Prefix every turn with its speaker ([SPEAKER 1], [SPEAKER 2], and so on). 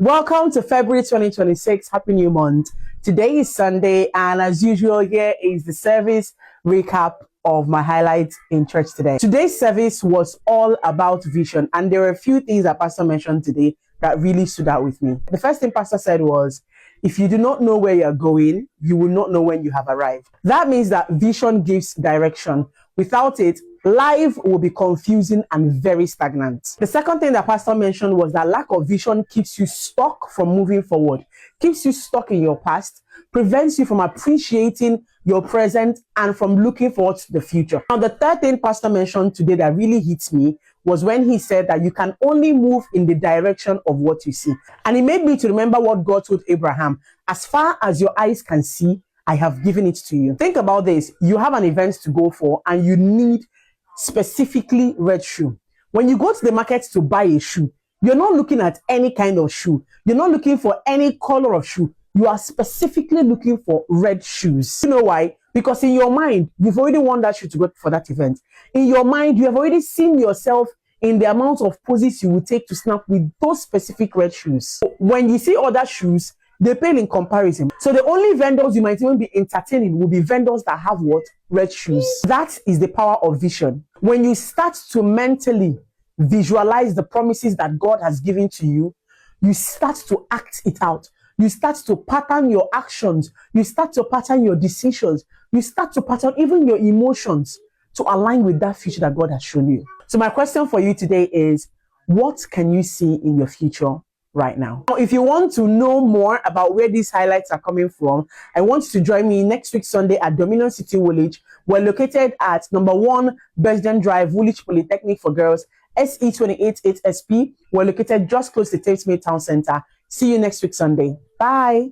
[SPEAKER 1] Welcome to February 2026. Happy New Month. Today is Sunday, and as usual, here is the service recap of my highlights in church today. Today's service was all about vision, and there were a few things that Pastor mentioned today that really stood out with me. The first thing Pastor said was, if you do not know where you're going, you will not know when you have arrived. That means that vision gives direction. Without it, life will be confusing and very stagnant. The second thing that Pastor mentioned was that lack of vision keeps you stuck from moving forward, keeps you stuck in your past, prevents you from appreciating your present and from looking forward to the future. Now, the third thing Pastor mentioned today that really hits me was when he said that you can only move in the direction of what you see. And it made me to remember what God told Abraham, as far as your eyes can see, I have given it to you. Think about this. You have an event to go for and you need specifically red shoe. When you go to the market to buy a shoe, you're not looking at any kind of shoe. You're not looking for any color of shoe. You are specifically looking for red shoes. You know why? Because in your mind, you've already worn that shoe to go for that event. In your mind, you have already seen yourself in the amount of poses you will take to snap with those specific red shoes. When you see other shoes, they pale in comparison. So the only vendors you might even be entertaining will be vendors that have what? Red shoes. That is the power of vision. When you start to mentally visualize the promises that God has given to you, you start to act it out. You start to pattern your actions. You start to pattern your decisions. You start to pattern even your emotions to align with that future that God has shown you. So my question for you today is, what can you see in your future right now? If you want to know more about where these highlights are coming from, I want you to join me next week Sunday at Dominion City Woolwich. We're located at number 1 Birchdene Drive, Woolwich Polytechnic for girls, SE28 8SP. We're located just close to Thamesmead Town Centre. See you next week Sunday. Bye.